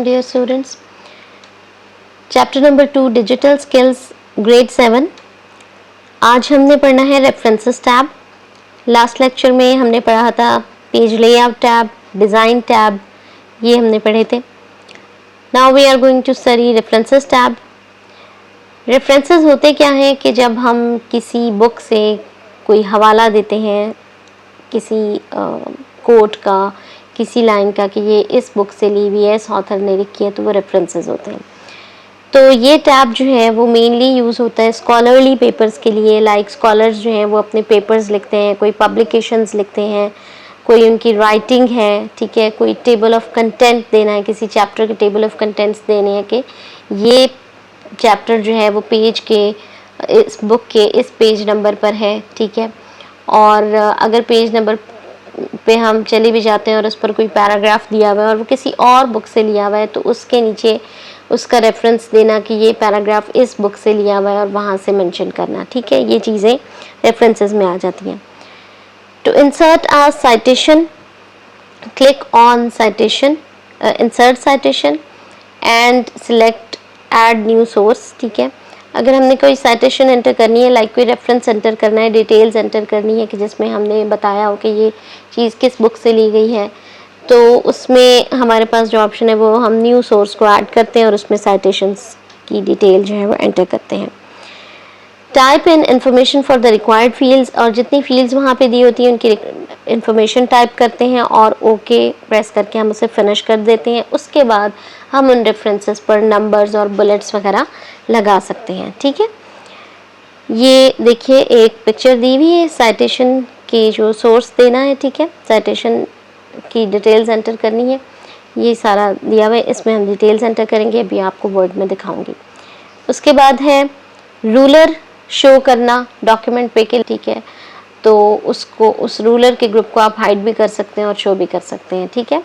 dear students. Chapter number 2 Digital Skills Grade 7. आज हमने पढ़ना है रेफरेंसेस टैब. लास्ट लेक्चर में हमने पढ़ा था page layout tab, design tab, ये हमने पढ़े थे. Now we are going to study references tab. References होते क्या हैं कि जब हम किसी बुक से कोई हवाला देते हैं, किसी कोट का, किसी लाइन का कि ये इस बुक से ली हुई है, इस ऑथर ने लिखी है, तो वो रेफरेंसेस होते हैं. तो ये टैब जो है वो मेनली यूज़ होता है स्कॉलरली पेपर्स के लिए. लाइक स्कॉलर्स जो हैं वो अपने पेपर्स लिखते हैं, कोई पब्लिकेशंस लिखते हैं, कोई उनकी राइटिंग है, ठीक है, कोई टेबल ऑफ कंटेंट देना है, किसी चैप्टर के टेबल ऑफ कंटेंट्स देने हैं कि ये चैप्टर जो है वो पेज के इस बुक के इस पेज नंबर पर है, ठीक है. और अगर पेज नंबर पे हम चले भी जाते हैं और उस पर कोई पैराग्राफ दिया हुआ है और वो किसी और बुक से लिया हुआ है, तो उसके नीचे उसका रेफरेंस देना कि ये पैराग्राफ इस बुक से लिया हुआ है और वहाँ से मेंशन करना, ठीक है. ये चीज़ें रेफरेंसेस में आ जाती हैं. To insert a citation, click on citation, insert citation and select add new source, ठीक है. अगर हमने कोई साइटेशन एंटर करनी है, लाइक कोई रेफरेंस एंटर करना है, डिटेल्स एंटर करनी है कि जिसमें हमने बताया हो कि ये चीज़ किस बुक से ली गई है, तो उसमें हमारे पास जो ऑप्शन है वो हम न्यू सोर्स को ऐड करते हैं और उसमें साइटेशंस की डिटेल जो है वो एंटर करते हैं. Type in information for the required fields, और जितनी फील्ड्स वहाँ पे दी होती हैं उनकी इंफॉर्मेशन टाइप करते हैं और ओके प्रेस करके हम उसे फिनिश कर देते हैं. उसके बाद हम उन रेफरेंसेस पर नंबर्स और बुलेट्स वगैरह लगा सकते हैं, ठीक है. ये देखिए एक पिक्चर दी हुई है, साइटेशन की जो सोर्स देना है, ठीक है, साइटेशन की डिटेल्स एंटर करनी है, ये सारा दिया हुआ है, इसमें हम डिटेल्स एंटर करेंगे, अभी आपको वर्ड में दिखाऊंगी. उसके बाद है रूलर शो करना डॉक्यूमेंट पे के, ठीक है. तो उसको उस रूलर के ग्रुप को आप हाइड भी कर सकते हैं और शो भी कर सकते हैं, ठीक है.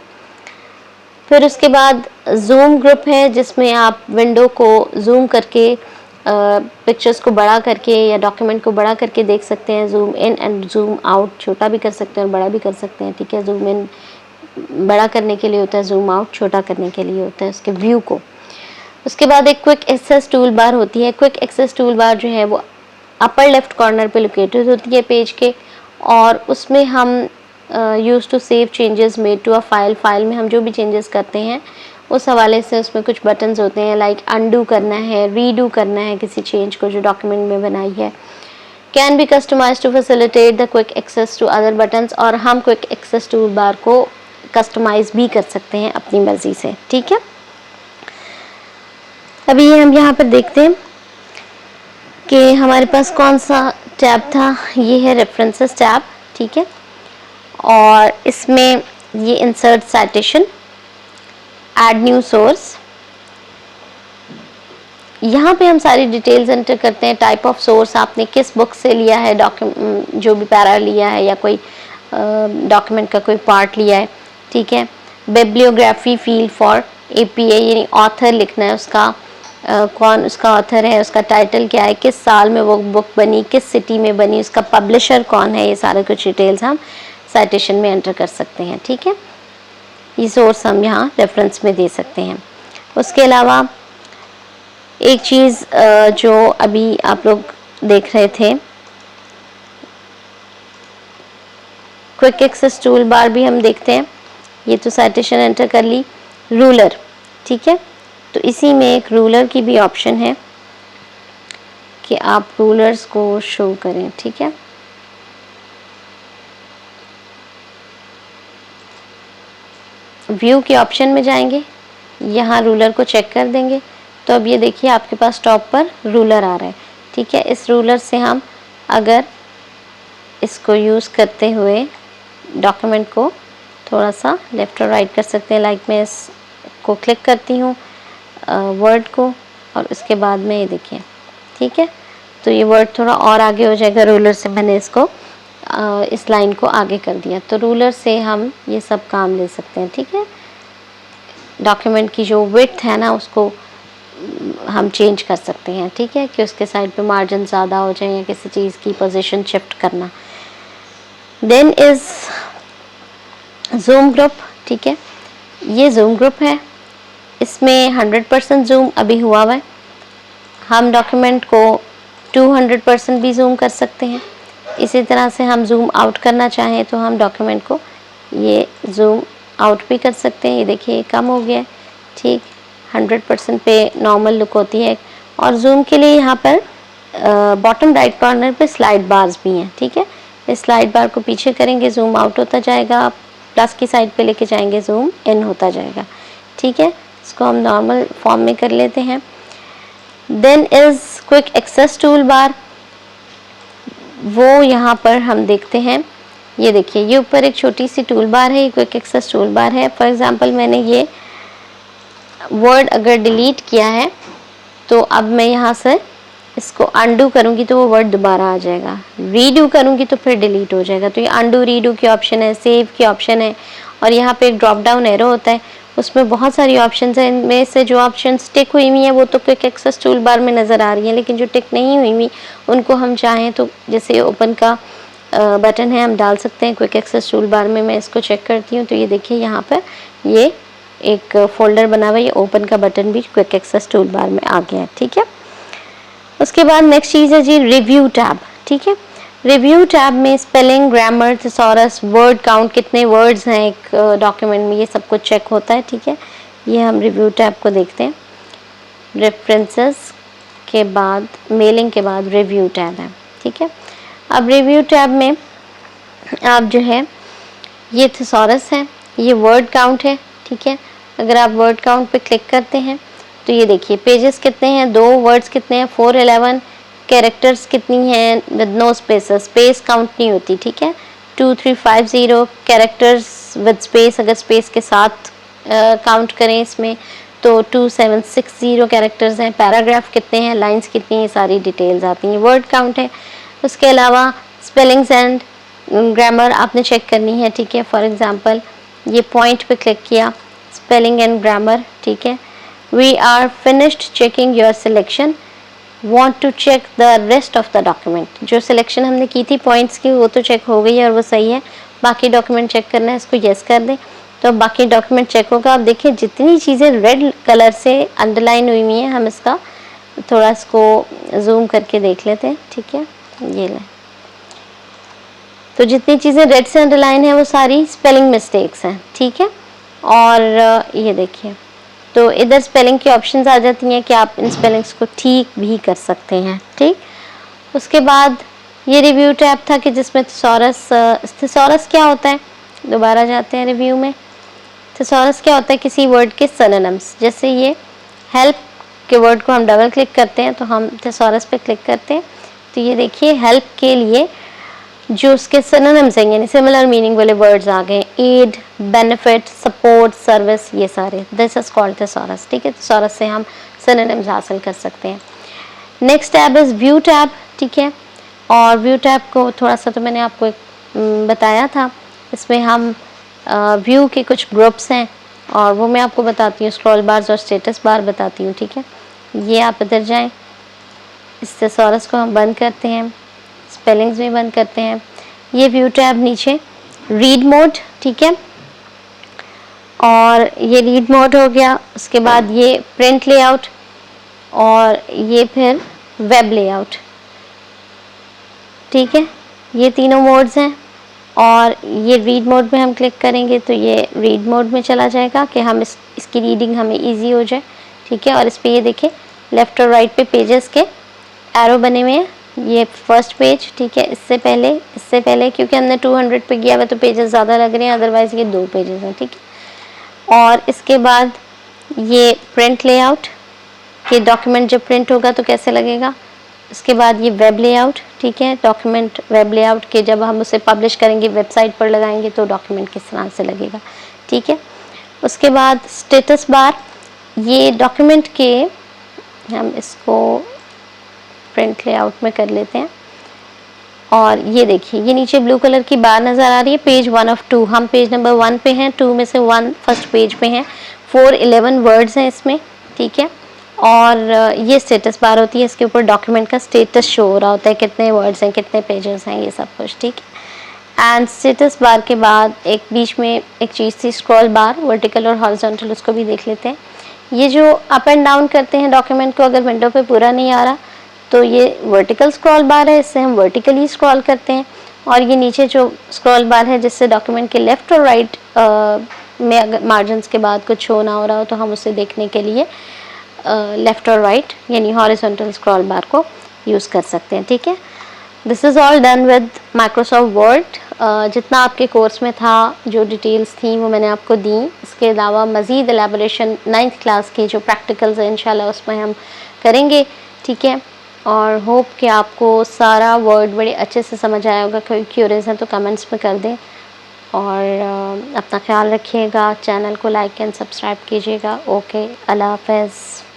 फिर उसके बाद जूम ग्रुप है जिसमें आप विंडो को जूम करके पिक्चर्स को बड़ा करके या डॉक्यूमेंट को बड़ा करके देख सकते हैं. Zoom in and zoom out, छोटा भी कर सकते हैं और बड़ा भी कर सकते हैं, ठीक है. जूम इन बड़ा करने के लिए होता है, जूम आउट छोटा करने के लिए होता है उसके व्यू को. उसके बाद एक क्विक एक्सेस टूल बार होती है. क्विक एक्सेस टूल बार जो है वो अपर लेफ्ट कॉर्नर पे लोकेटेड होती है पेज के, और उसमें हम use to save changes made to a file में हम जो भी चेंजेस करते हैं उस हवाले से उसमें कुछ बटन्स होते हैं, लाइक अनडू करना है, रीडू करना है किसी चेंज को जो डॉक्यूमेंट में बनाई है. Can be customize to facilitate the quick access to other buttons, और हम क्विक एक्सेस टूल बार को कस्टमाइज भी कर सकते हैं अपनी मर्जी से, ठीक है. अभी हम यहाँ पर देखते हैं कि हमारे पास कौन सा टैब था. ये है रेफरेंसेस टैब, ठीक है. और इसमें ये insert citation, add new source, यहाँ पे हम सारी डिटेल्स एंटर करते हैं. टाइप ऑफ सोर्स, आपने किस बुक से लिया है, डॉक्यूमेंट जो भी पैरा लिया है या कोई डॉक्यूमेंट का कोई पार्ट लिया है, ठीक है. बिब्लियोग्राफी फील्ड फॉर एपीए, यानी ऑथर लिखना है उसका, कौन उसका ऑथर है, उसका टाइटल क्या है, किस साल में वो बुक बनी, किस सिटी में बनी, उसका पब्लिशर कौन है, ये सारे कुछ डिटेल्स हम साइटेशन में एंटर कर सकते हैं, ठीक है. ये सोर्स हम यहाँ रेफरेंस में दे सकते हैं. उसके अलावा एक चीज़ जो अभी आप लोग देख रहे थे, क्विक एक्सेस टूल बार भी हम देखते हैं. ये तो साइटेशन एंटर कर ली. रूलर, ठीक है. तो इसी में एक रूलर की भी ऑप्शन है कि आप रूलर्स को शो करें, ठीक है. व्यू के ऑप्शन में जाएंगे, यहाँ रूलर को चेक कर देंगे, तो अब ये देखिए आपके पास टॉप पर रूलर आ रहा है, ठीक है. इस रूलर से हम अगर इसको यूज़ करते हुए डॉक्यूमेंट को थोड़ा सा लेफ़्ट और राइट कर सकते हैं. लाइक मैं इसको क्लिक करती हूँ वर्ड को, और उसके बाद में ये देखिए, ठीक है. तो ये वर्ड थोड़ा और आगे हो जाएगा. रूलर से मैंने इसको इस लाइन को आगे कर दिया, तो रूलर से हम ये सब काम ले सकते हैं, ठीक है. डॉक्यूमेंट की जो विड्थ है ना उसको हम चेंज कर सकते हैं, ठीक है, कि उसके साइड पे मार्जिन ज़्यादा हो जाए या किसी चीज़ की पोजीशन शिफ्ट करना. देन इज़ जूम ग्रुप, ठीक है. ये जूम ग्रुप है. इसमें 100% जूम अभी हुआ है। हम डॉक्यूमेंट को 200% भी जूम कर सकते हैं। इसी तरह से हम जूम आउट करना चाहें तो हम डॉक्यूमेंट को ये जूम आउट भी कर सकते हैं। ये देखिए कम हो गया है, ठीक। 100% पे नॉर्मल लुक होती है। और जूम के लिए यहाँ पर बॉटम राइट कॉर्नर पे स्लाइड बार्स भी हैं, ठीक है। इस स्लाइड बार को पीछे करेंगे जूम आउट होता जाएगा, प्लस की साइड पे लेके जाएंगे जूम इन होता जाएगा, ठीक है। इसको हम नॉर्मल फॉर्म में कर लेते हैं। Then is quick access tool bar, वो यहाँ पर हम देखते हैं। ये देखिए ये ऊपर एक छोटी सी टूल बार है, ये क्विक एक्सेस टूल बार है। फॉर एग्जांपल मैंने ये वर्ड अगर डिलीट किया है तो अब मैं यहाँ से इसको अनडू करूँगी तो वो वर्ड दोबारा आ जाएगा, रीडू करूँगी तो फिर डिलीट हो जाएगा। तो ये अनडू रीडू की ऑप्शन है, सेव की ऑप्शन है, और यहाँ पे एक ड्रॉप डाउन एरो होता है, उसमें बहुत सारी ऑप्शंस हैं। इनमें से जो ऑप्शंस टिक हुई हुई हैं वो तो क्विक एक्सेस टूल बार में नज़र आ रही हैं, लेकिन जो टिक नहीं हुई हुई उनको हम चाहें तो जैसे ओपन का बटन है हम डाल सकते हैं क्विक एक्सेस टूल बार में। मैं इसको चेक करती हूँ तो ये देखिए यहाँ पर ये एक फोल्डर बना हुआ है, ये ओपन का बटन भी क्विक एक्सेस टूल बार में आ गया है, ठीक है। उसके बाद नेक्स्ट चीज़ है जी रिव्यू टैब, ठीक है। रिव्यू टैब में spelling, grammar, thesaurus, word count, कितने वर्ड्स हैं एक डॉक्यूमेंट में, ये सब कुछ चेक होता है, ठीक है। ये हम रिव्यू टैब को देखते हैं। रेफरेंसेस के बाद मेलिंग के बाद रिव्यू टैब है, ठीक है। अब रिव्यू टैब में आप जो है ये थिसॉरस है, ये वर्ड काउंट है, ठीक है। अगर आप वर्ड काउंट पे क्लिक करते हैं तो ये देखिए पेजेस कितने हैं, 2 वर्ड्स कितने हैं, 411, कैरेक्टर्स कितनी हैं with no spaces, space count नहीं होती, ठीक है। 2350 कैरेक्टर्स विद स्पेस, अगर स्पेस के साथ काउंट करें इसमें तो 2760 कैरेक्टर्स हैं। पैराग्राफ कितने हैं, लाइंस कितनी हैं, सारी डिटेल्स आती हैं, वर्ड काउंट है। उसके अलावा स्पेलिंग्स एंड ग्रामर आपने चेक करनी है, ठीक है। फॉर एग्जांपल ये पॉइंट पे क्लिक किया, स्पेलिंग एंड ग्रामर, ठीक है। We are finished checking your selection, want to check the rest of the document. जो सिलेक्शन हमने की थी पॉइंट्स की वो तो चेक हो गई है और वो सही है, बाकी डॉक्यूमेंट चेक करना है, इसको यस कर दें तो बाकी डॉक्यूमेंट चेक होगा। आप देखिए जितनी चीज़ें रेड कलर से अंडरलाइन हुई हुई हैं, हम इसका थोड़ा इसको जूम करके देख लेते हैं, ठीक है। ये लें, तो जितनी चीज़ें रेड से अंडरलाइन है वो सारी स्पेलिंग मिस्टेक्स हैं, ठीक है। और ये देखिए तो इधर स्पेलिंग की ऑप्शंस आ जाती हैं कि आप इन स्पेलिंग्स को ठीक भी कर सकते हैं, ठीक। उसके बाद ये रिव्यू टैब था कि जिसमें थिसॉरस क्या होता है, दोबारा जाते हैं रिव्यू में। थिसॉरस क्या होता है, किसी वर्ड के सिनोनिम्स, जैसे ये हेल्प के वर्ड को हम डबल क्लिक करते हैं तो हम थिसॉरस पे क्लिक करते हैं तो ये देखिए हेल्प के लिए जो उसके सिनोनिम्स हैं यानी सिमिलर मीनिंग वाले वर्ड्स आ गए, एड, बेनिफिट, सपोर्ट, सर्विस, ये सारे, दिस इज कॉल्ड थिसॉरस, ठीक है। थिसॉरस से हम सिनोनिम्स हासिल कर सकते हैं। Next tab is view tab, ठीक है। और व्यू टैब को थोड़ा सा तो मैंने आपको बताया था, इसमें हम व्यू के कुछ ग्रुप्स हैं और वो मैं आपको बताती हूँ, स्क्रॉल बार्स और स्टेटस बार बताती हूँ, ठीक है। ये आप इधर जाएं, इस थिसॉरस को हम बंद करते हैं, स्पेलिंग्स भी बंद करते हैं। ये व्यू टैब नीचे रीड मोड, ठीक है। और ये रीड मोड हो गया। उसके बाद ये प्रिंट लेआउट और ये फिर वेब लेआउट, ठीक है। ये तीनों मोड्स हैं और ये रीड मोड में हम क्लिक करेंगे तो ये रीड मोड में चला जाएगा कि हम इसकी रीडिंग हमें इजी हो जाए, ठीक है। और इस पर ये देखिए लेफ़्ट और राइट पे पेजेस के एरो बने हुए हैं, ये फर्स्ट पेज, ठीक है। इससे पहले क्योंकि हमने 200 पे किया हुआ तो पेजेस ज़्यादा लग रहे हैं, अदरवाइज़ ये 2 पेजेस हैं, ठीक है। और इसके बाद ये प्रिंट लेआउट, ये डॉक्यूमेंट जब प्रिंट होगा तो कैसे लगेगा। इसके बाद ये वेब लेआउट, ठीक है। डॉक्यूमेंट वेब लेआउट के जब हम उसे पब्लिश करेंगे, वेबसाइट पर लगाएंगे तो डॉक्यूमेंट किस तरह से लगेगा, ठीक है। उसके बाद स्टेटस बार, ये डॉक्यूमेंट के हम इसको प्रिंट लेआउट में कर लेते हैं और ये देखिए ये नीचे ब्लू कलर की बार नज़र आ रही है, पेज 1 ऑफ 2, हम पेज नंबर 1 पे हैं, 2 में से 1 फर्स्ट पेज पे हैं, 411 वर्ड्स हैं इसमें, ठीक है। और ये स्टेटस बार होती है, इसके ऊपर डॉक्यूमेंट का स्टेटस शो हो रहा होता है, कितने वर्ड्स हैं, कितने पेजेस हैं, ये सब कुछ, ठीक है। एंड स्टेटस बार के बाद एक बीच में एक चीज़ थी स्क्रॉल बार, वर्टिकल और हॉरिजॉन्टल, उसको भी देख लेते हैं। ये जो अप एंड डाउन करते हैं डॉक्यूमेंट को, अगर विंडो पे पूरा नहीं आ रहा तो ये वर्टिकल स्क्रॉल बार है, इससे हम वर्टिकली स्क्रॉल करते हैं। और ये नीचे जो स्क्रॉल बार है जिससे डॉक्यूमेंट के लेफ़्ट और राइट में अगर मार्जिन्स के बाद कुछ शो ना हो रहा हो तो हम उसे देखने के लिए लेफ़्ट और राइट यानी हॉरिजॉन्टल स्क्रॉल बार को यूज़ कर सकते हैं। ठीक है, this is all done with Microsoft word. जितना आपके कोर्स में था, जो डिटेल्स थी वो मैंने आपको दी। इसके अलावा मज़ीद एलेबोरेशन 9th क्लास के जो प्रैक्टिकल्स हैं इंशाल्लाह उसमें हम करेंगे। ठीक है, और होप कि आपको सारा वर्ड बड़े अच्छे से समझ आया होगा। कोई क्यूरीज हैं तो कमेंट्स में कर दें, और अपना ख्याल रखिएगा। चैनल को लाइक एंड सब्सक्राइब कीजिएगा। ओके, अल्लाह हाफ़िज़।